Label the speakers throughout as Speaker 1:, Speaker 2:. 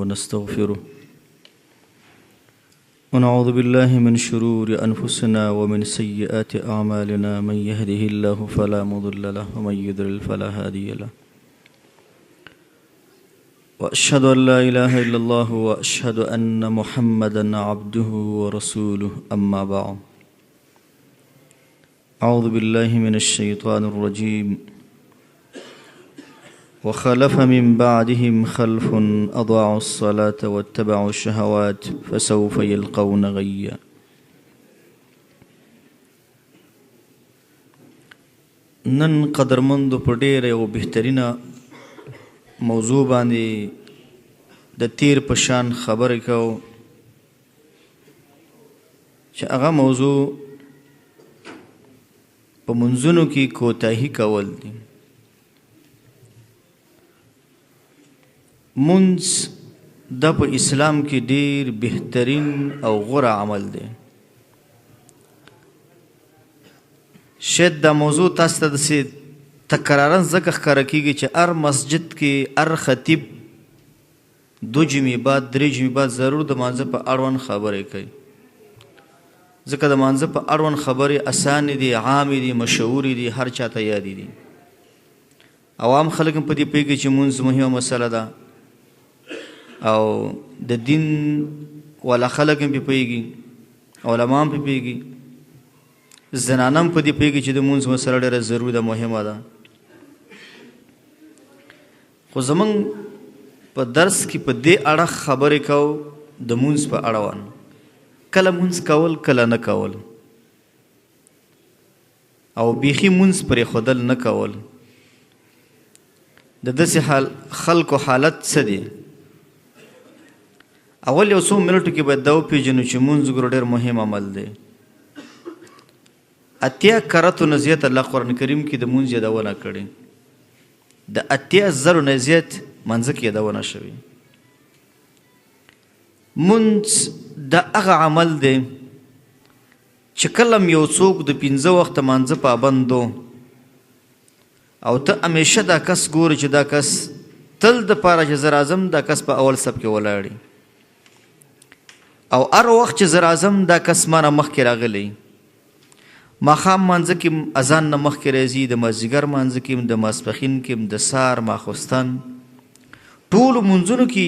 Speaker 1: ونستغفره ونعوذ بالله من شرور أنفسنا ومن سيئات أعمالنا من يهده الله فلا مضل له ومن يضلل فلا هادي له وأشهد أن لا إله إلا الله وأشهد أن محمدا عبده ورسوله أما بعد أعوذ بالله من الشيطان الرجيم وخلف من بعدهم خلف أضاعوا الصلاة واتبعوا الشهوات فسوف يلقون غيا. نن قدرمندو په ډېره یو بهترینه موضوع باندې د تیر په شان خبرې کوو چې هغه موضوع په منځونو کې کوتاهي کول دي. منځ دا په اسلام کې ډېر بهترین او غوره عمل دی. شاید دا موضوع تاسو ته داسې تکرارا ځکه ښکاره کېږي چې هر مسجد کې هر خطیب 2 جمعې بعد 3 جمعې بعد ضرور د مانځه په اړوند خبرې کوي، ځکه د مانځه په اړوند خبرې اسانې دي، عامې دي، مشهورې دي، هر چا ته یادې دي. عوام خلک هم په دې پوهېږي چې مونځ مهمه مسله ده او د دین والا خلک هم پې پوهېږي، علما هم پې پوهېږي، زنانه هم په دې پوهېږي چې د مونځ مسله ډېره ضروري ده، مهمه ده. خو زموږ په درس کې په دې اړه خبرې کوو د مونځ په اړوند، کله مونځ کول کله نه کول او بیخي مونځ پرېښودل نه کول. د داسې خلکو حالت څه دی؟ اول یو څو منټو کې باید دا وپېژنو چې مونځ ګورو ډېر مهم عمل دی. 80 کرتو نه زیات الله قرآن کریم کې د مونځ یادونه کړې، د 80,000 نه زیات منځه کې یادونه شوې. مونځ دا هغه عمل دی چې کله یو څوک د 5 وخته مانځه پابندو او ته همیشه دا کس ګورې چې دا کس تل د پاره چې زه راځم دا کس په اول صف کې ولاړي او هر وخت چې زه راځم دا کس ما نه مخکې راغلی، ماښام مانځه کې اذان نه مخکې راځي، د مازدیګر مانځه کې د ماسپښین کې د سهار ماخوستن ټولو مونځونو کې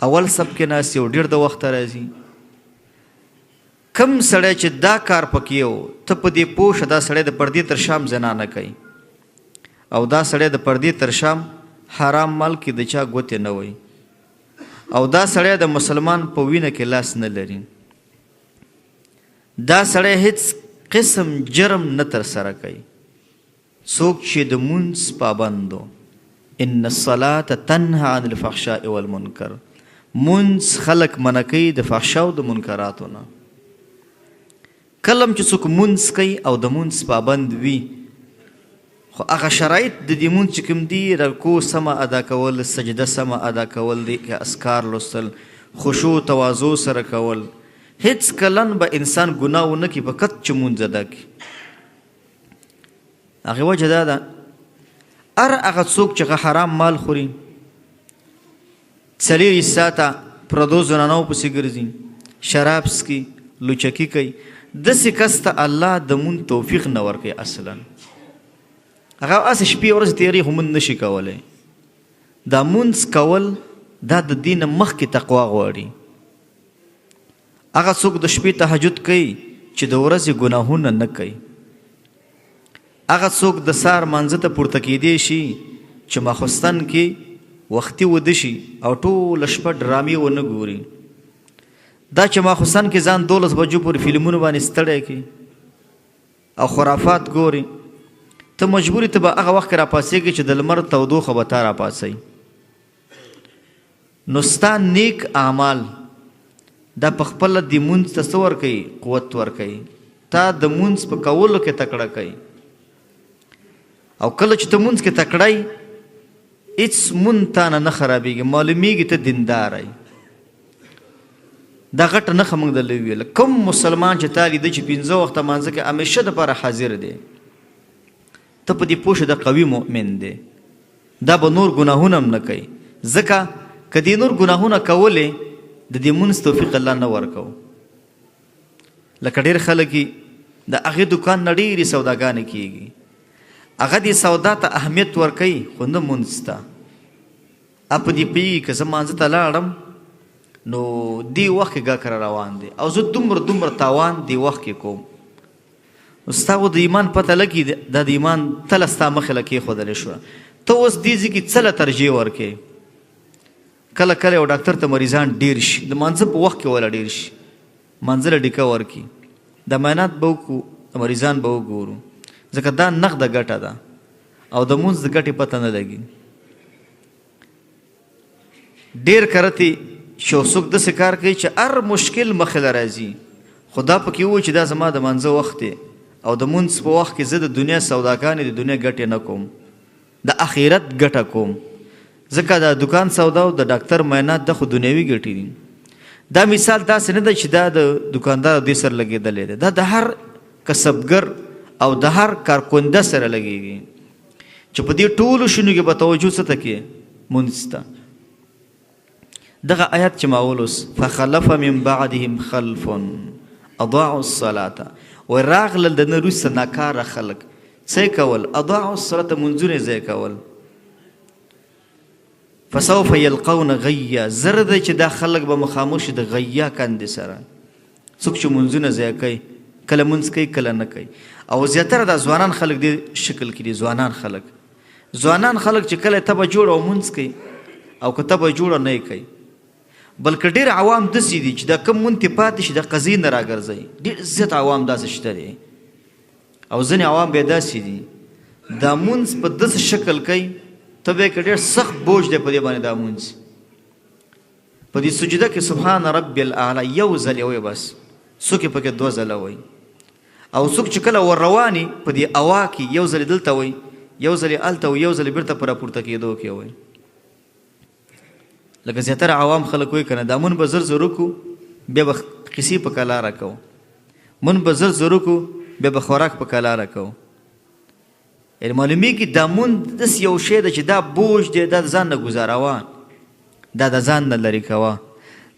Speaker 1: اول صف کې ناست یو ډېر د وخته راځي. کم سړی چې دا کار پکې و ته په دې پوه شه دا سړی د پردې تر شام زنا نه کوي او دا سړی د پردې تر شام حرام مال کې د چا ګوتې نه وي او دا سړی د مسلمان په وینه کې لاس نه لري. دا سړی هیڅ قسم جرم نه ترسره کوي. څوک چې د مونځ پابندو ان الصلاة تنهى عن الفحشاء والمنکر، مونځ خلق منع کوي د فحشا او د منکراتو نه. کلم چې څوک مونځ کوي او د مونځ پابند وي خو هغه شرایط د دې مونځ چې کوم دي، رکوع سمه ادا کول، سجده سمه ادا کول دي، اذکار لوستل، خشوع تواضع سره کول، هیڅ کلن به انسان ګناه ونه کړي فقط چې مونځ ادا کړي. هغې وجه دا ده هر هغه څوک چې حرام مال خوري، 4 ساعته پردو زنانو پسې ګرځي، شراب څښي، لوچکي کوي، داسې کس ته الله د مونځ توفیق نه ورکوي. اصلا هغه هسې شپې ورځې تېرې خو مونځ نشي کولی. دا مونځ کول دا د دین مخکې تقوا غواړي. هغه څوک د شپې تهجد کوي چې د ورځې ګناهونه نه کوي. هغه څوک د سهار مانځه ته پورته کیدی شي چې ماخوستن کې وختي وده شي او ټوله شپه ډرامې ونه ګوري. دا چې ماخوستن کې ځان 12 بجو پورې فلمونو باندې ستړی کړي او خرافات ګوري، ته مجبوري ته به هغه وخت کې راپاڅېږي چې د لمر تودوخه به تا راپاڅوي. نو ستا نیک اعمال دا په خپله د مونځ ته څه ورکوي؟ قوت ورکوي، تا د مونځ په کولو کې تکړه کوي. او کله چې ته مونځ کې تکړه یې هېڅ مونځ تا نه خرابېږي، معلومیږي ته دیندار یې. دا غټه نښه موږ درله وویله. کوم مسلمان چې تا لیده چې 5 وخته مانځه کې همیشه دپاره حاضر دی، ته په دې پوه شه د قوي مؤمن دی، دا به نور ګناهونه هم نه کوي، ځکه که دې نور ګناهونه کولې د دې مونځ توفیق الله نه ورکو. لکه ډېر خلک د هغې دکان نه ډېرې سوداګانې کېږي، هغه دې سودا ته اهمیت ورکوي خو نه مونځ ته. په دې پوهېږي که زه مانځه ته لاړم نو دې وخت کې ګکره روان دی او زه دومره تاوان دې وخت کې کوم. نو ستا خو د ایمان پته لګي دا د ایمان تله ستا مخې له کېښودلې شوه. ته اوس دې ځای کې څه له ترجیح ورکوې؟ کله کله یو ډاکټر ته مریضان ډېر شي، د مانځه په وخت کې وله ډېر شي، مانځه له ډیکه ورکړي، د معاینات به وکړو، د مریضان به وګورو، ځکه دا نغده ګټه ده او د مونځ د ګټې پته نه لګي. ډېر کرتې چې یو څوک داسې کار کوي چې هر مشکل مخې له راځي، خو دا پکې ووایي چې دا زما د مانځه وخت دی او د مونځ په وخت کې زه د دنیا سوداګانې د دنیا ګټې نه کوم، د آخرت ګټه کوم. ځکه دا دکان سودا او د ډاکټر معاینات د خو دنیوي ګټې دي. دا مثال داسې نه ده چې دا د دکاندار دې سره لګېدلی دی، دا د هر کسبګر او د هر کارکنده سره لګېږي چې په دې ټولو شنو کې به توجه څه ته کې مونځ ته. دغه آیات چې ما ولوس فخلف من بعدهم خلف اضاعوا الصلاة، وایي راغلل د نه وروسته ناکاره خلک څه یې کول؟ اضاعوا الصلاة، مونځونه یې ضایع کول. فسوف یلقون غیا، زر دی چې دا خلک به مخامخ شي د غیا کندې سره. څوک چې مونځونه ضایع کوي، کله مونځ کوي کله نه کوي، او زیاتره دا ځوانان خلک دې شکل کې دي. ځوانان خلک چې کله تبه جوړه او مونځ کوي او که تبه جوړه نه یې کوي، بلکې ډېر عوام داسې دي چې دا کم مونځ ترې پاتې شي د قضیې نه راګرځوي. ډېر زیات عوام داسې شته دي او ځینې عوام بیا داسې دي دا مونځ په داسې شکل کوي ته به یې که ډېر سخت بوج دی په دې باندې دا مونځ. په دې سجده کې سبحان ربي الاعلی یو ځل یې وایي بس، څوک یې پکې 2 ځله وایي، او څوک چې کله ور رواني په دې اوا کې یو ځل یې دلته وایي، یو ځل یې هلته وایي، یو ځل یې بېرته په راپورته کېدو کې وایي. لکه زیاتره عوام خلک وایي که نه دا مونږ به زر زر وکړو بیا به قیسې په کلاره کوو، مونږ به زر زر وکړو بیا به خوراک په کلاره کوو. یعنې معلومیږي دا مونځ داسې یو شی ده چې دا بوج دی، دا د ځان نه ګزاروه، دا د ځان نه لرې کوه.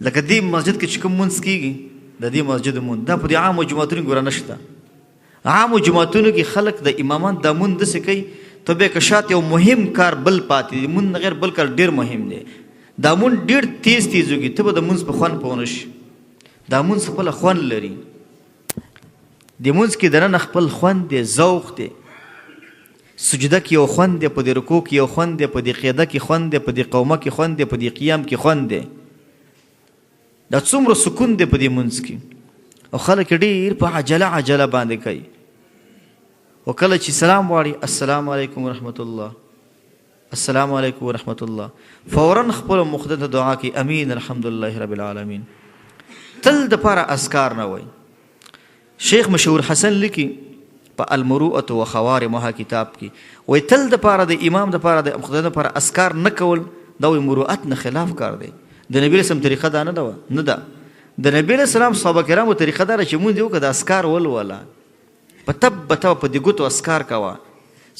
Speaker 1: لکه دې مسجد کې چې کوم مونځ کېږي د دې مسجد مونځ دا په دې عامو جوماتونو کې ګوره نشته. عامو جوماتونو کې خلک د امامان دا مونځ داسې کوي ته بیا که شاته یو مهم کار بل پاتې دی، مونځ نه غیر بل کار ډېر مهم دی، دا مونځ ډېر تیز وږي، ته به د مونځ په خوند پوه نه شي. دا مونځ خپله خوند لري، د مونځ کې دننه خپل خوند دی، ذوق دی. سجده کې یو خوند دی، په دې رکوع کې یو خوند دی، په دې قیده کې خوند دی، په دې قومه کې خوند دی، په دې قیام کې خوند دی. دا څومره سکون دی په دې مونځ کې. او خلک ډېر په عجله باندې کوي، او کله چې سلام واړي السلام علیکم ورحمت الله، السلام علیکم ورحمت الله، فورا خپل مخدته دعا کوي امین الحمدلله رب العالمین. تل د پاره اذکار نه وایي. شیخ مشهور حسن لیکي په المروءة و خوارمها کتاب کې وایي تل د پاره د امام د پاره د مخدته د پاره اذکار نه کول دا وایي مروءت نه خلاف کار دی. د نبی رسم طریقه دا نه ده. د نبی رسول صحابه کرامو طریقه دا چې مونږ یو که د اذکار ولوله په تب په دې ګوتو اذکار کوه.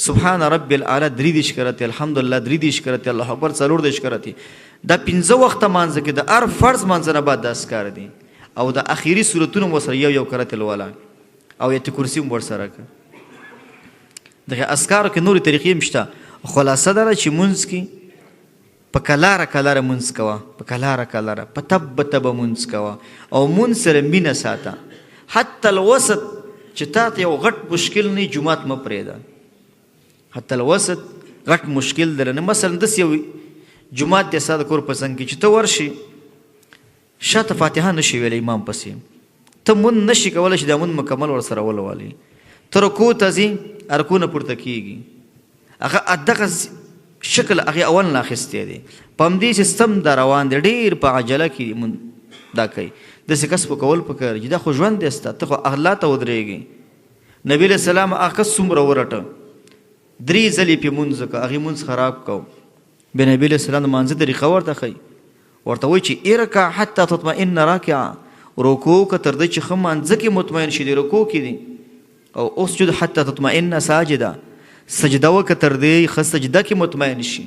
Speaker 1: سبحان رب الاعلی 3 کرتی، الحمدلله 3 کرتی، الله اکبر 4 کرتی. دا 5 وخته مانځه کې د هر فرض مانځه نه بعد د اذکار دي، او د اخیری سورتونو مو سره یو کرتی لوله او ایت کرسی مو ورسره که. دغه اذکارو کې نورې طریقې هم شته. خلاصه دا ده چې مونځ کې په کلاره مونځ کوه، په کلاره په تب مونځ کوه، او مونځ سره مینه ساته. حتی الوسط چې تا ته یو غټ مشکل نه جومات مه پرېږده، حتی الوسط غټ مشکل درنه. مثلا داسې یو جومات دی ستا د کور په څنګ کې چې ته ورشي شاته فاتحه نشي ویلی امام پسې، ته مونځ نشي کولی چې دا مونځ مکمل ورسره ولولې. ته رکوع ته ځې، رکوع نه پورته کېږي، هغه دغه شکل هغې اول نه اخیستی دی، په همدې سیستم دا روان دی. ډېر په عجله کې دا کوي. داسې کس په کول پکار چې دا خو ژوند دی ستا، ته خو الله ته ودرېږي. نبي علیه السلام هغه کس څومره ورټه 3 ځلې پې مونځ وکړه، هغې مونځ خراب کو. بیا نبي علیه السلام د مانځه طریقه ورته ښایي، ورته وایي چې ارکع حتی تطمئن راکعه، رکوع که تر دې چې ښه مانځه کې مطمئن شي، د رکوع کې دي، او اسجد حتی تطمئن ساجده، سجده وکړه تر دې ښه سجده کې مطمئن شي.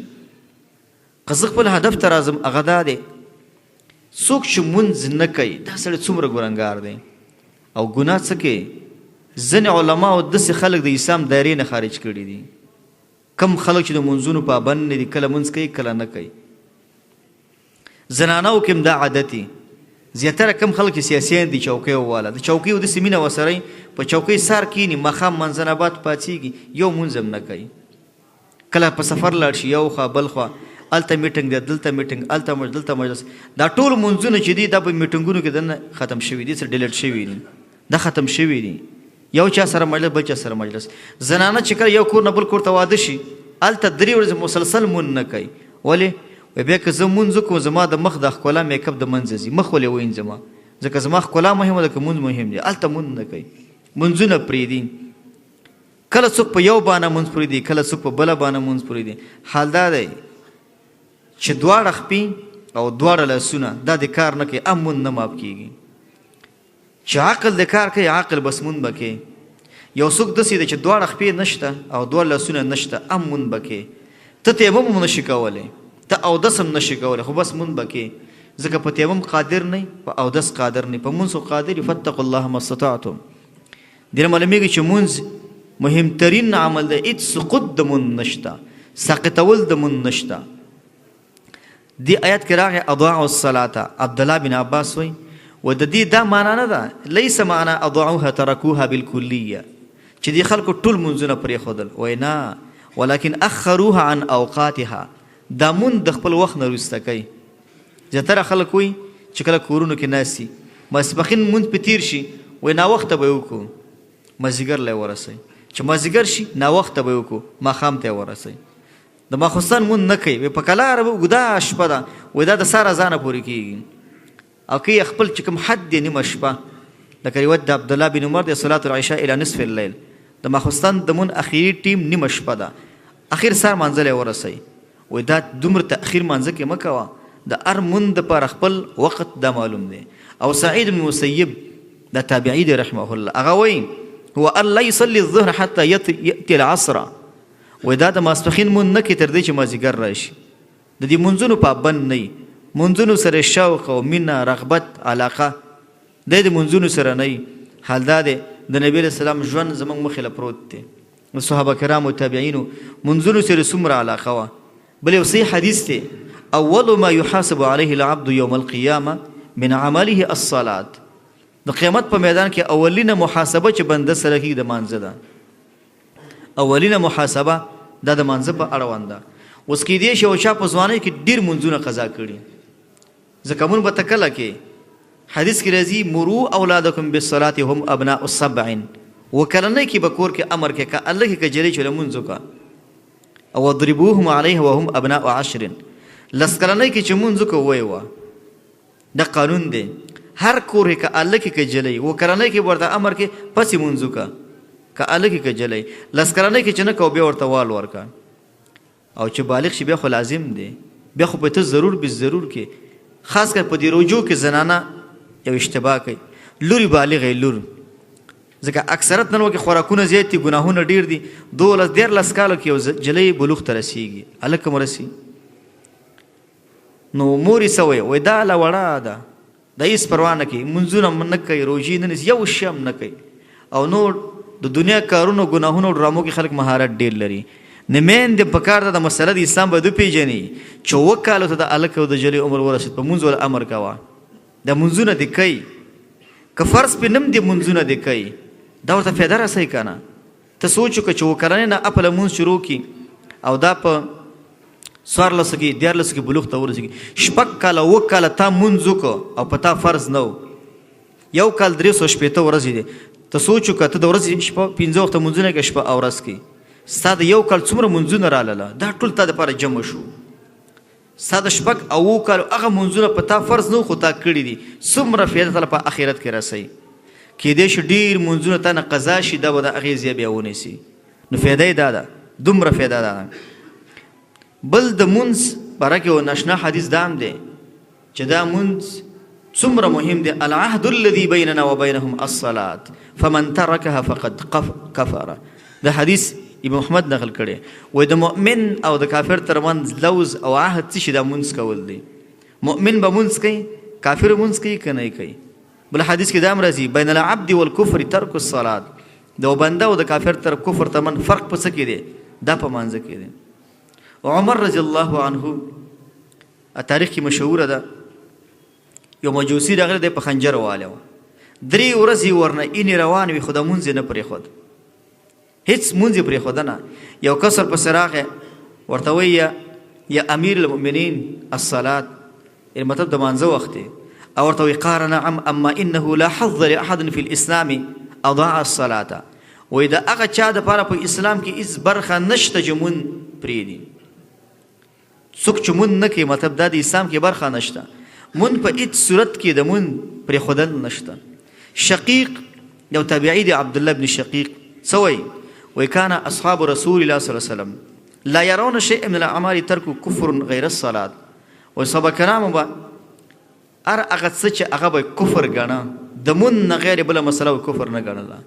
Speaker 1: که زه خپل هدف ته راځم هغه دا دی څوک چې مونځ نه کوي دا سړی څومره ګنهګار دی او ګناه څه کوي ځینې علماو داسې خلک د اسلام دایرې نه خارج کړي دي کم خلک چې د منځونو پابند نه دي کله منځ کوي کله نه کوي زنانو کې هم دا عادت دي زیاتره کم خلک چې سیاسیان دي چوکۍ والا د چوکۍ داسې مینه ورسره په چوکۍ سار کیني ماښام منځناباد پاڅېږي یو مونځ هم نه کوي کله په سفر لاړ شي یو خوا بل خوا هلته میټنګ دی دلته میټنګ هلته دلته مجلس دا ټول منځونه چې دي دا په میټنګونو کې دننه ختم شوي دي څه ډیلیټ شوي دي دا ختم شوي دي یو چا سره مجلس بل چا سره مجلس زنانه چې کله یو کور نه بل کور ته واده شي هلته 3 ورځې مسلسل مون نه کوي ولې بیا که زه مونځ وکړم زما د مخ د ښکلا میک اپ د منځه ځي مخ ولې وینځم ځکه زما ښکلا مهمه ده که مونځ مهم دی هلته مونځ نه کوي منځونه پرېږدي کله څوک په یو بانه مونځ پرېږدي کله څوک په بله بانه مونځ پرېږدي حال دا دی چې دواړه خپې او دواړه لاسونه دا د کار نه کوي هم مونځ نه ماف کېږي چې عقل د کار کوي عقل بس مونځ به کوي یو څوک داسې دی چې دواړه خپې نشته او دواړه لاسونه نشته هم مونځ به کوي ته تیمم هم نشي کولی ته اودس هم نشي کولی خو بس مونځ به کوي ځکه په تیمم قادر نه په اودس قادر نه په مونځ خو قادر فاتقوا الله ما استطعتم دې نه معلومیږي چې مونځ مهمترین عمل دی هېڅ سقوط د مونځ نشته ساقطول د مونځ نشته دې آیت کې راغی اضاعوا الصلاة عبدالله بن عباس وایي و د دې دا معنا نه ده لیس معنا اضاعوها ترکوها بالکلیه چې دې خلکو ټول منځونه پرېښودل وایي نه ولکن اخروها عن اوقاتها دا مونځ د خپل وخت نه وروسته کوي زیاتره خلک وایي چې کله کورونو کې ناست وي ماسپښین مونځ پې تېر شي وایي ناوخته به یې وکړو مازدیګر له یې ورسوي چې مازدیګر شي ناوخته به یې وکړو ماښام ته یې ورسوي د ماخوستن مونځ نه کوي په کلاره به اوږده شپه ده وایي دا د سهار اذانه پورې کېږي او که خپل چې کوم حد دی نیمه شپه لکه روایت د عبدالله بن عمر د صلات العشاء الى نصف الليل د ماخوستن د مون اخیری ټیم نیمه شپه ده اخر سهار منځل یې ورسوي وایي دا دومره تاخیر منځه کې مه کوه د هر مونځ دپاره خپل وخت دا معلوم دی او سعید بن مسیب دا تابعي دی رحمه الله هغه وایي هو ان لا يصلي الظهر حتى يأتي العصر وایي دا د ماسپښین مونځ نه کوي تر دې چې مازدیګر راشي د دې مونځونو پابند نه وي منځونو سره شوق او مینه رغبت علاقه د منځونو سره نه حال دا دی د نبی علیه السلام ژوند زموږ مخې له پروت دی د صحابه کرامو تابعینو منځونو سره څومره علاقه وه بل یو صحیح حدیث دی اول ما يحاسب عليه العبد يوم القيامه من عمله الصلاه د قیامت په میدان کې اولینه محاسبه چې بنده سره کېږي د مانځه ده اولینه محاسبه دا د مانځه په اړوند ده اوس کېدای شي یو چا په ځوانۍ کې ډېر منځونه قضا کړي ځکه مونږ به ته کله کې حدیث کې راځي مرو اولادکم بالصلاة هم ابناء السبع وکلنۍ کې به کور کې امر کې که الله کې که جلۍ چې لمونځ وکړه او اضربوهم علیه وهم ابناء 10 لس کلنۍ کې چې مونځ وکړه ویې وه دا قانون دی هر کور کې که الله کې که جلۍ و کلنۍ کې ورته امر کې پسې مونځ وکړه که الله کې که جلۍ لس کلنۍ کې چې نه کوه بیا ورته وال ورکړه او چې بالغ شي بیا خو لازم دی بیا خو په ته ضرور به ضرور کې خاص کر په دې رجوع کې زنانه یو اشتباه کوي لوري بالغې لور ځکه اکثرت نن وکې خوراکونه زیات دي ګناهونه ډېر دي 12-13 کالو کې یو جلۍ بلوغ ته رسېږي هلک هم رسي نو مور یې څه وایي وایي دا له وړه ده دا هېڅ پروا نه کوي منځونه هم نه کوي روژې نه نیسي یو شی هم نه کوي او نور د دنیا کارونو ګناهونو او ډرامو کې خلک مهارت ډېر لري نه میندې په کار ده د مسله د اسلام به ده پېژني چې 7 کالو ته د هلک او د جلۍ عمر ورسېد په مونځ ول امر کوه دا منځونه دې کوي که فرض پې نم دې منځونه دې کوي دا ورته فایده رسوي که نه ته سوچ وکړه چې 7 کلنۍ نه اپله مونځ شروع کړي او دا په 14 کې 14 کې بلوغ ته ورسېږي 6 کاله 7 کاله تا مونځ وکړه او په تا فرض نه و یو کال 360 ورځې دی ته سوچ وکړه ته د ورځې شپه 15 وخته مونځونه کوې شپه او ورځ کې ستا د یو کال څومره منځونه رالاله دا ټول تا دپاره جمع شو ستا د 6 او 7 کالو هغه منځونه په تا فرض نه خو تا کړي دي څومره فایده تاله په آخرت کې رسوي کېدای شي ډېر منځونه تا نه قضا شي دا به د هغې ځای بیا ونیسي نو فایده یې دا ده دومره فایده ده بل د مونځ باره کې یو ناشنا حدیث دا هم دی چې دا مونځ څومره مهم دی العهد الذي بیننا وبینهم الصلاة فمن ترکها فقد کفر د حدیث امام احمد نقل کړي وای د مؤمن او د کافر ترمنځ لوز او عهد څه شي د مونځ کول دی مؤمن به مونځ کوي کافر مونځ کوي که نه کوي بل حدیث کې دا هم راځي بین العبد والکفر ترک الصلات د بنده او د کافر تر کفر ترمن فرق په څه کې دی دا په مانځه کې دی عمر رضی الله عنه تاریخ کې مشهوره ده یو مجوسی راغلی دی په خنجر والی و 3 ورځې ورنه اینې روان وي خو د مونځ یې نه پرېښود هیڅ مونځ یې پرېښوده نه یو کسر پسې راغی ورته وایي یا امیر المؤمنین الصلات یعنې مطلب د مانځه وخت دی او ورته وایي قال نعم اما انه لا حظ لاحد فی الاسلام اضاع الصلاه وایي د هغه چا دپاره په اسلام کې هېڅ برخه نشته چې مونځ پرېږدي څوک چې مونځ نه کوي مطلب دا د اسلام کې برخه نشته مونځ په هېڅ صورت کې د مونځ پرېښودل نشته شقیق یو تابعي دی عبدالله بن شقیق څه وایي وكان أصحاب رسول الله صلى الله عليه وسلم لا يرون شيئا من الأعمال ترك كفر غير الصلاة وصحابه کرامو به هر هغه څه چې هغه به کفر ګڼه د مون نه غیر بله مسله کفر نه ګڼله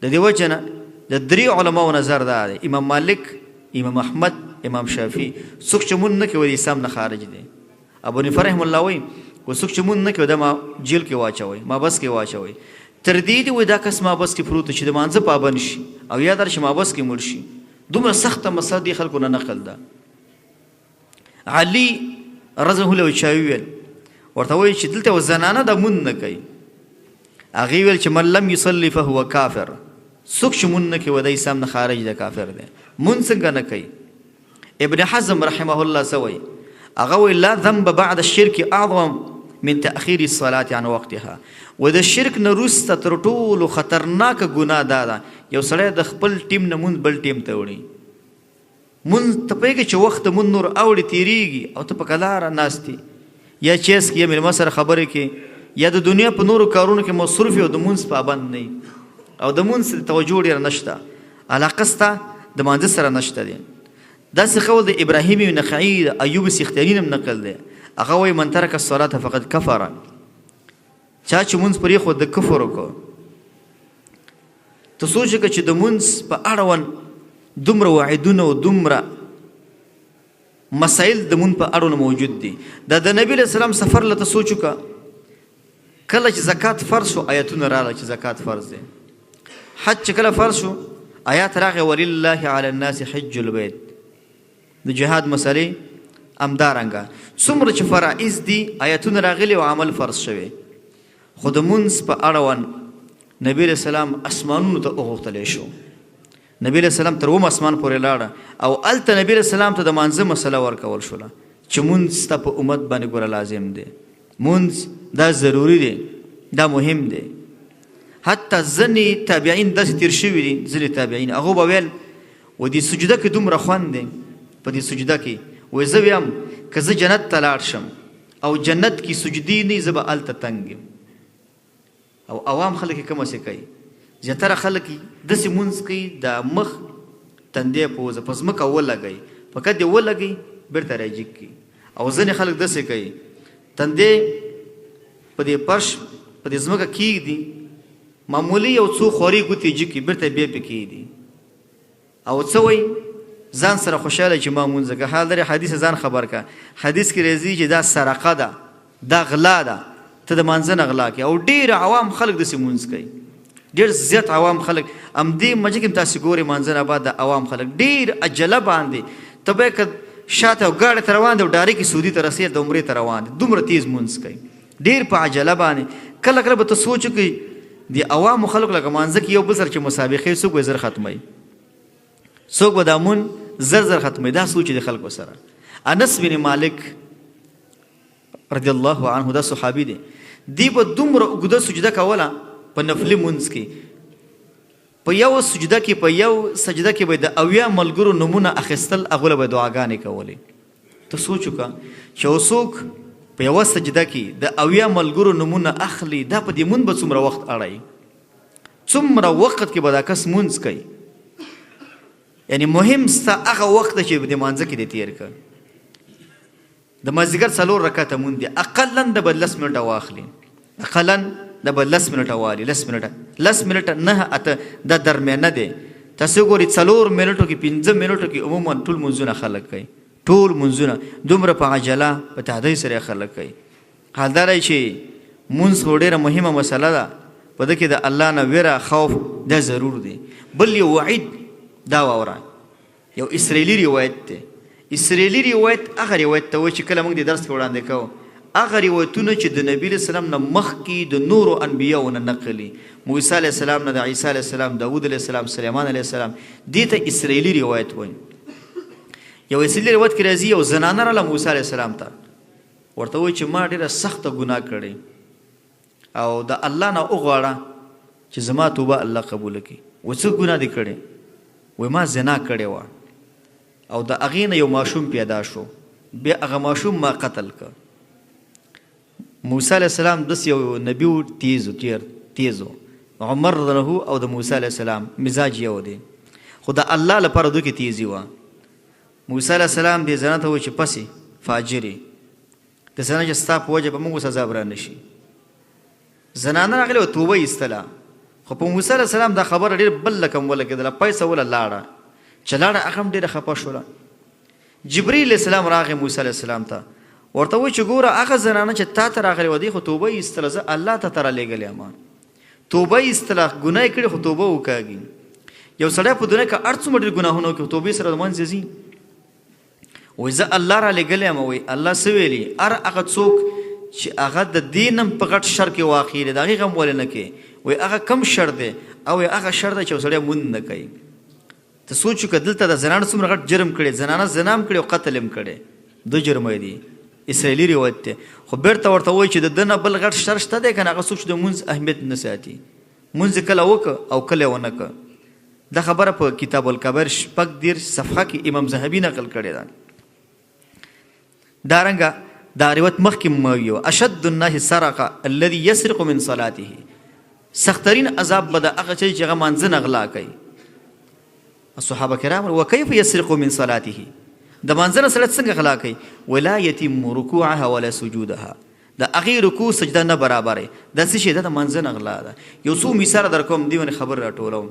Speaker 1: د دې وجه نه د 3 علماو نظر دا دی امام مالک امام احمد امام شافعي څوک چې مون نه کوي د اسلام نه خارج دی ابو حنیفه رحمه الله وایي څوک چې مون نه کوي د ما جیل کې واچوئ ما بس کې واچوئ تر دې دی وایي دا کس مابس کې پروت چې د مانځه پابند شي او یا در چې مابس کې مړ شي دومره سخته مسله دې خلکو نه نقل ده علي رضی الله عنه چا ویل ورته وایي چې دلته یو زنانه د مون نه کوي هغې ویل چې من لم یصلي فهو کافر څوک چې مون نه کوي د اسلام نه خارج ده کافر دی مون څنګه نه کوي ابن حزم رحمه الله څه وایي هغه وایي لا ذنب بعد الشرك اعظم من تأخير الصلاة عن وقتها و د شرک نه وروسته تر ټولو خطرناکه ګناه دا ده یو سړی د خپل ټیم نه مونځ بل ټیم ته وړي مونځ ته پوهېږې چې وخت د مونځ نور اوړي تېرېږي او ته په کلاره ناست یا چیس کې یا مېلمه سره خبرې کې یا د دنیا په نورو کارونو کې مصروف یې او د مونځ پابند نه او د مونځ توجه ډېره نشته علاقه سته د مانځه سره نشته دی داسې قول د ابراهیم نخعي د ایوب سختیاني هم نقل دی هغه وایي من ترک الصلاة فقد کفر چا چې مونځ پرېښود د کفر وکړو ته سوچ وکړه چې د مونځ په اړوند دومره وعدونه او دومره مسایل د مونځ په اړوند موجود دي دا د نبي علیه السلام سفر له ته سوچ وکړه کله چې زکات فرض شو آیتونه راغله چې زکات فرض دی حج چې کله فرض شو آیات راغې ولله علی الناس حج البیت د جهاد مسلې همدارنګه څومره چې فرائض دي آیتونه راغلي او عمل فرض شوی خو د مونځ په اړوند نبی علیه السلام اسمانونو ته وغوښتلی شو نبی علیه السلام تر 2 اسمان پورې لاړه او هلته نبی علیه السلام ته د مانځه مسله ورکول شوله چې مونځ ستا په امت باندې ګوره لازم دی مونځ دا ضروري دی دا مهم دی حتی ځینې تابعین داسې تیر شوي دي ځینې تابعین هغو به ویل و دې سجده کې دومره خوند دی په دې سجده کې وایي زه ویم که زه جنت ته لاړ شم او جنت کې سجدې نه زه به هلته تنګ یم او عوام خلک یې کومه سې کوي زیاتره خلک داسې مونځ کوي د مخ تندی پوزه په ځمکه ولګوي فقط یې ولګوي بېرته راجیګ کړي او ځینې خلک داسې کوي تندی په دې فرش په دې ځمکه کېږدي معمولي یو څو خوري ګوتې جګ کړي بېرته بیا پې کېږدي او څه وایي ځان سره خوشحاله چې ما مونځ که حال لري حدیث ځان خبر که حدیث کې راځي چې دا سرقه ده دا غلا ده ته د مانځه نه غلا کوي او ډېر عوام خلک داسې مونځ کوي ډېر زیات عوام خلک همدې مجه کې تاسې ګورئ مانځه نه بعد د عوام خلک ډېر عجله باندې ته به یې که شاته او ګاډۍ ته روان دی او ډارې کې سعودي ته رسېږي د عمرې ته روان دی دومره تیز مونځ کوي ډېر په عجله باندې کله کله به ته سوچ وکړئ د عوامو خلکو لکه مانځه کې یو بل سره چې مسابقې څوک به زر ختموي څوک به دا مون زر زر ختموي دا سوچ د خلکو سره انس بن مالک رضی الله عنه دا صحابي دی دی به دومره اوږده سجده کوله په نفلي مونځ کې په یو سجده کې په یو سجده کې به د 80 ملګرو نومونه اخیستل هغوی به دعاګانې کولې ته سوچ وکړه چې یو څوک په یوه سجده کې د 80 ملګرو نومونه اخلي دا په دې مونځ به څومره وخت اړوي څومره وخت کې به دا کس مونځ کوي یعنی مهم ستا هغه وخت چې د مانځه کې دې تېر کړه د مازدیګر 4 رکعته مونځ دی اقلا د به 10 منټه واخلي اقلا د به 10 منټه والي 10 منټه 10 منټه نه اته دا درمیانه دی تاسو ګورئ 4 منټو کې 5 منټو کې عموما ټول منځونه خلک کوي، ټول منځونه دومره په عجله په تعدی سره خلک کوي. حال دا دی چې منځ خو ډېره مهمه مسله ده، په ده کې د الله نه ویره خوف دا ضرور دی. بل یو وعید دا واوره، یو اسرائیلي روایت دی. اسرائیلي روایت هغه روایت ته وایي چې کله موږ د درس کې وړاندې کوو، هغه روایتونه چې د نبي علیه السلام نه مخکې د نورو انبیاو نه نقلي، موسی علیه السلام نه، د عیسی علیه السلام، داود علیه السلام، سلیمان علیه السلام، دې ته اسرائیلي روایت وایي. یو اسرائیلي روایت کې راځي یو زنانه راله موسی علیه السلام ته، ورته وایي چې ما ډېره سخته ګناه کړې او د الله نه وغواړه چې زما توبه الله قبوله کړي. و څه ګناه دې کړې؟ وایي ما زنا کړې وه او د هغې نه یو ماشوم پیدا شو، بیا هغه ماشوم ما قتل کړ. موسی علیه السلام داسې یو نبي و، تیز و. عمر رضی الله او د موسی علیه السلام مزاج یو دی، خو د الله لپاره دوی کې تیزي وه. موسی علیه السلام دې زنه ته وایي چې پسې فاجرې، د زنه چې ستا په وجه به موږ سزا به رانه شي. زنانه راغلې وه، توبه یې ایستله، خو په موسی علیه السلام دا خبره ډېر بل رقم ولګېدله، پیسه وله لاړه. چې لاړه هغه هم ډېره خفه شوله. جبریل علیه السلام راغی موسی علیه السلام ته، ورته وایي چې ګوره هغه زنانه چې تا ته راغلې وه، دی خو توبه یې ایستله، زه الله ته ته رالیږلی یم. توبه یې ایستله، ګناه یې کړې خو توبه وکاږي. یو سړی په دنیا کې هر څومره ډېر ګناهونه وکړي خو توبې سره د منځه ځي. وایي زه الله رالیږلی یم. وایي الله څه ویلي؟ هر هغه څوک چې هغه د دې نه په غټ شر کې واقع دی، د هغې غم ولې نه کوي؟ وایي هغه کم شر دی؟ او هغه شر دی چې یو سړی مونځ نه کوي. ته سوچ وکړه دلته د زنانه څومره غټ جرم کړی، زنانه زنا هم کړې او قتل هم کړی، دو جرمه دي. اسرائیلي روایت دی، خو بیرته ورته وایي چې د ده نه بل غټ شر شته دی که نه؟ هغه څوک چې د مونځ اهمیت نه ساتي، مونځ کله وکړه او کله یې ونه کړه. دا خبره په کتاب الکبائر 14 صفحه کې امام ذهبي نقل کړې ده. دارنګه دا روایت مخکې موي اشد الناس سرقه الذي يسرق من صلاته، سخترین عذاب به د هغه چې هغه مانځه نه غلا کوي. صحابه کرام وکيف يسرق من صلاته، د مانځه نه سړی څنګه غلا کوي؟ ولا يتم ركوعها ولا سجودها، د هغې رکوع سجده نه برابرې. دا څه شی ده؟ د مانځه نه غلا ده. یو څو مثال در کوم، دې باندې خبر راټولوم.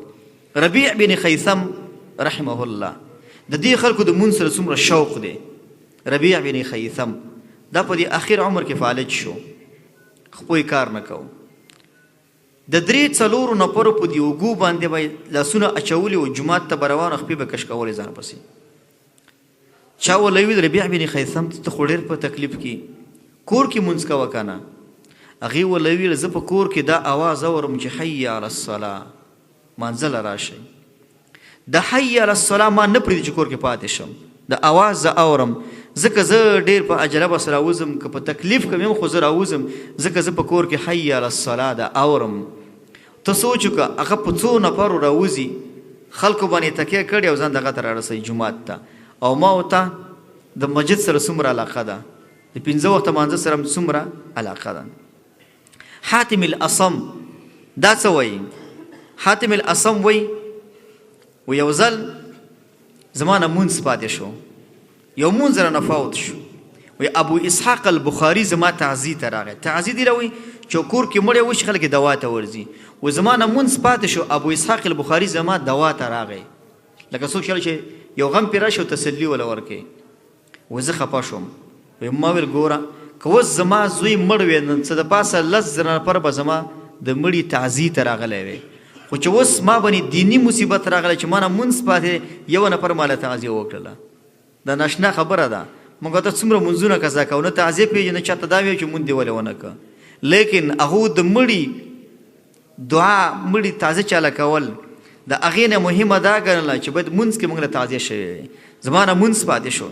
Speaker 1: ربیع بن خیثم رحمه الله، د دې خلکو د مونځ سره څومره شوق دی. ربیع بن خیثم دا په دې اخر عمر کې فالج شو، خپل کار نه کوو. د 3-4 نفرو په دې اوږو باندې به لاسونه اچولي او جومات ته به روان، خپې به کش کولې ځان پسې. چا ولی ویل ربیع بن خیثم ته خو ډېر په تکلیف کې، کور کې مونځ کوه که نه؟ هغې ولی ویل زه په کور کې دا اواز اورم چې حی علی الصلاة، مانځه له راشئ. د حی علی الصلاة ما نه پرېږدي چې کور کې پاتې شم، د اواز زه اورم، ځکه زه ډېر په عجله بس راوځم، که په تکلیف کوم یم خو زه راوځم، ځکه زه په کور کې حی علی الصلاة دا اورم. ته سوچ وکړه هغه په څو نفرو راوځي، خلکو باندې تکیه کړې او ځان دغه ته رارسوي جومات ته. او ما ورته د مسجد سره څومره علاقه ده، د 5 وخته مانځه سره هم څومره علاقه ده. حاتم الاصم دا څه وایي؟ حاتم الاصم وایي و یو ځل زما نه مونځ پاتې شو، یو مونځ رانه فوت شو. وایي ابو اسحاق البخاري زما تعزي ته راغی. تعزي دې راوایي چې کور کې مړی وشي خلک دوا ته ورځي. و زما نه مونځ پاتې شو، ابو اسحاق البخاري زما دوا ته راغی، لکه څوک چې یو غم پې راشي او تسلي وله ورکوي. و زه خفه شوم. ما ویل ګوره که اوس زما زوی مړ وی نن څه د پاسه 10,000 نفر به زما د مړي تعزي ته راغلی وی، خو چې اوس ما باندې دیني مصیبت راغلی چې ما نه مونځ پاتې، یو نفر ما له تعزیه وکړله. دا ناشنا خبره ده. موږ ته څومره مونځونه قضا کوو، نه تعزیه پېژنو، نه چاته دا ویو چې مونځ دې ولې ونه کړه. لیکن هغو د مړي دعا، مړي تعزیه چاله کول، د هغې نه مهمه دا ګڼله چې باید مونځ کې موږ له تعزیه شوی وي. زما نه مونځ پاتې شو.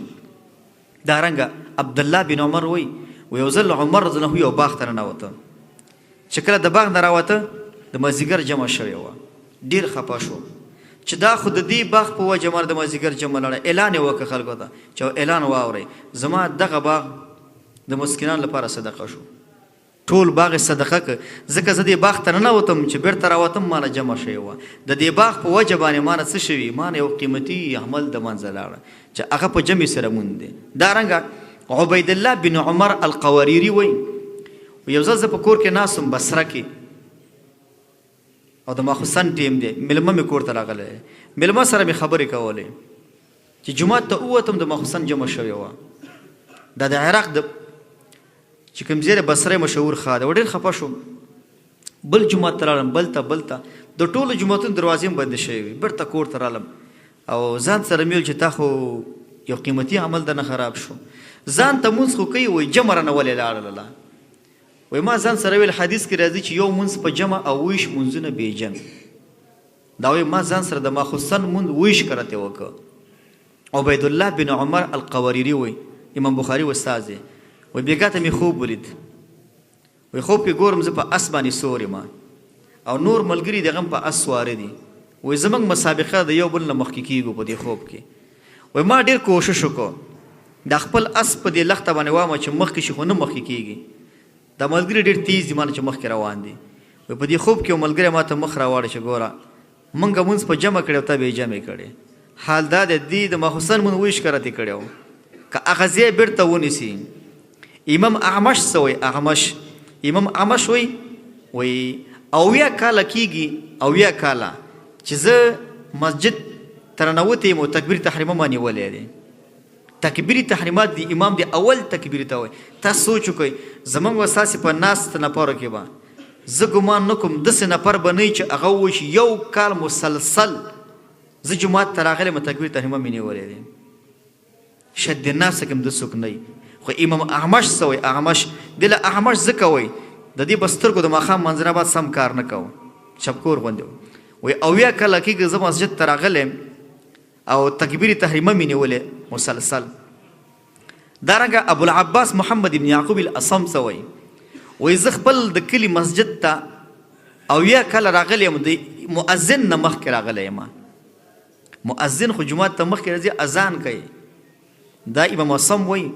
Speaker 1: دارنګه عبدالله بن عمر وایي و یو ځل عمر رضی الله یو باغ ته ننوته، چې کله د باغ نه راوته د مازدیګر جمع شوې وه، ډېر خفه شو چې دا خو د دې باغ په وجه ما د مازدیګر جمع لاړه. اعلان یې وکړه خلکو ته چې اعلان واورئ زما دغه باغ د مسکینانو لپاره صدقه شو. ټول باغ یې صدقه کړ، ځکه زه دې باغ ته ننوتم چې بیرته راوتم ما نه جمع شوې وه. د دې باغ په وجه باندې ما نه څه شوي، ما نه یو قیمتي عمل د منځه لاړه چې هغه په جمع سره مونږ دی. دارنګه عبید الله بن عمر القواریری وایي یو ځل زه په کور کې ناست وم بصره کې، او د ماخوستن ټیم دی، میلمه مې کور ته راغلی، میلمه سره مې خبرې کولې چې جومات ته ووتم د ماخوستن جمع شوې وه. دا د عراق د چې کوم ځای د بصرې مشهور ښار دی، ډېر خفه شوم. بل جومات ته راغلم، بل ته د ټولو جوماتونو دروازې هم بندې شوې وې. بیرته کور ته رالم او ځان سره مې ویل چې تا خو یو قیمتي عمل دنه خراب شو. ځان ته مونځ خو کوي، وایي جمع رانه ولې لاړله. وایي ما ځان سره ویل حدیث کې راځي چې یو مونځ په جمع او ویش مونځونه بېجن. دا وایي ما ځان سره د ماخوستن مونځ ویش کرته وکړ. عبید الله بن عمر القواریری وایي امام بخاري استاد دی، وایي بېګا ته مې خوب ولید. وایي خوب کې ګورم زه په اس باندې سور یم او نور ملګري دغه هم په اس سواره دي. وایي زموږ مسابقه د یو بل نه مخکې کېږو په دې خوب کې. وایي ما ډېر کوشش وکړ د خپل اس په دې لښته باندې وامه چې مخکې شي خو نه مخکې کېږي. دا ملګري ډېر تیز دي مانه چې مخکې روان دي. وایي په دې خوب کې یو ملګری ما ته مخ راواړی چې ګوره مونږ مونځ په جمع کړی او تا به یې جمع کړی. حال دا دی دې د ماخوستن مونځ ویش کرتې کړی و. که هغه ځای بېرته ونیسي. امام اعمش څه وایي؟ امام اعمش وایي 80 کاله کېږي 80 کاله چې زه مسجد ته رانوتی یم او تکبیر تحریمه ما نیولی دی. تکبیر تحریمات دی امام دی اول تکبیر ته وایي. تاسو سوچ وکئ زموږ به ستاسې په ناست نفرو کې به زه ګمان نه کوم داسې نفر به نه وي چې هغه ووایي چې یو کال مسلسل زه جومات ته راغلی یم تکبیر تحریمه مې نیولی دی. شد نفس کې هم د څوک نه وي. خو امام اعمش څه وایي؟ اعمش دې له اعمش ځکه وایي د دې به سترګو د ماښام منځنه بعد سم کار نه کوو، چپکور غوندې وایي 80 کاله کېږي زه مسجد ته راغلی او تکبیر تحریمه مې نیولې مسلسل. دارنګه ابوالعباس محمد ابن یعقوب الاصم څه وایي؟ وایي زه خپل د کلي مسجد ته 80 کاله راغلی یم د مؤذن نه مخکې راغلی یم. مؤذن خو جومات ته مخکې راځي اذان کوي. دا امام اصم وایي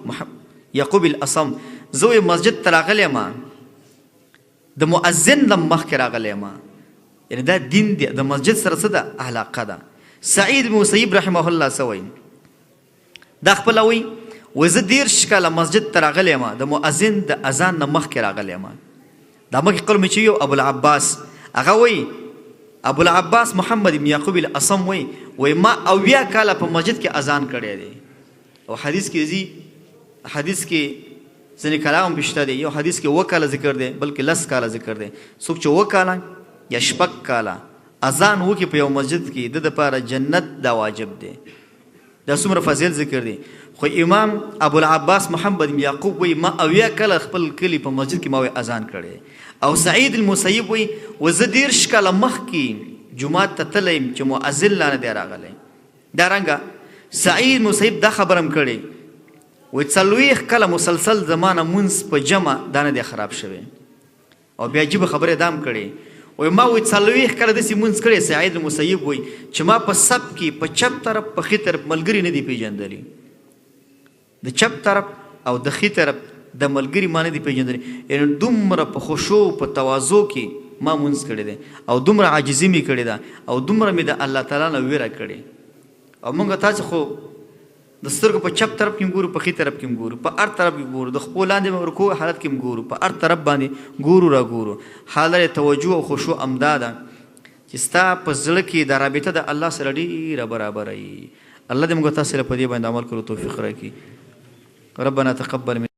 Speaker 1: یعقوب الاصم زه وایي مسجد ته راغلی یم د مؤذن نه مخکې راغلی یم. یعنې دا دین دی، د مسجد سره څه ده؟ علاقه ده. سعید بن مسیب رحمه الله څه وایي؟ دا خپله وایي زه 30 کاله مسجد ته راغلی یم د مؤذن د اذان نه مخکې راغلی یم. دا مخکې قول مې چې یو ابوالعباس هغه وایي ابوالعباس محمد بن یعقوب الاصم وایي ما 80 کاله په مسجد کې اذان کړی دی. او حدیث کې ځي حدیث کې ځینې کلام پشته دی. یو حدیث کې 7 کاله ذکر دی، بلکې 10 کاله ذکر دی. څوک چې 7 کاله یا 6 کاله اذان وکړي په یو مسجد کې د دپاره جنت دا واجب دی. دا څومره فضیلت ذکر دی. خو امام ابوالعباس محمد بن یعقوب وایي ما 80 کاله خپل کلي په مسجد کې ما وایي اذان کړی. او سعید المسیب وایي زه 30 کاله مخکې جومات ته تللی یم چې مؤذن لا نه دی راغلی. دارنګه سعید مسیب دا خبره هم کړې وایي 40 کاله مسلسل زمانه مونځ په جمع دا نه دی خراب شوی. او بیا عجیبه خبره دا هم کړې وایي ما وایي 40 کاله داسې مونځ کړی. سعید المسیب وایي چې ما په سب کې په چپ طرف په ښي طرف ملګري نه دي پېژندلي. د چپ طرف او د ښي طرف د ملګري ما نه دي پېژندلي. یعنې دومره په خشوع په تواضع کې ما مونځ کړی دی او دومره عاجزي مې کړې ده او دومره مې د الله تعالی نه ویره کړې. او موږ تاسې خو د سترګو په چپ طرف کې هم ګورو، په ښي طرف کې هم ګورو، په هر طرف کې ګورو، د خپو لاندې رکوع حالت کې هم ګورو، په هر طرف باندې ګورو را ګورو. حالت توجه او خشوع همدا ده چې ستا په زړه کې دا رابطه د الله سره ډېره برابره وي. الله دې موږ تاسې له په دې باندې عمل کولو توفیق راکړي. ربنا تقبل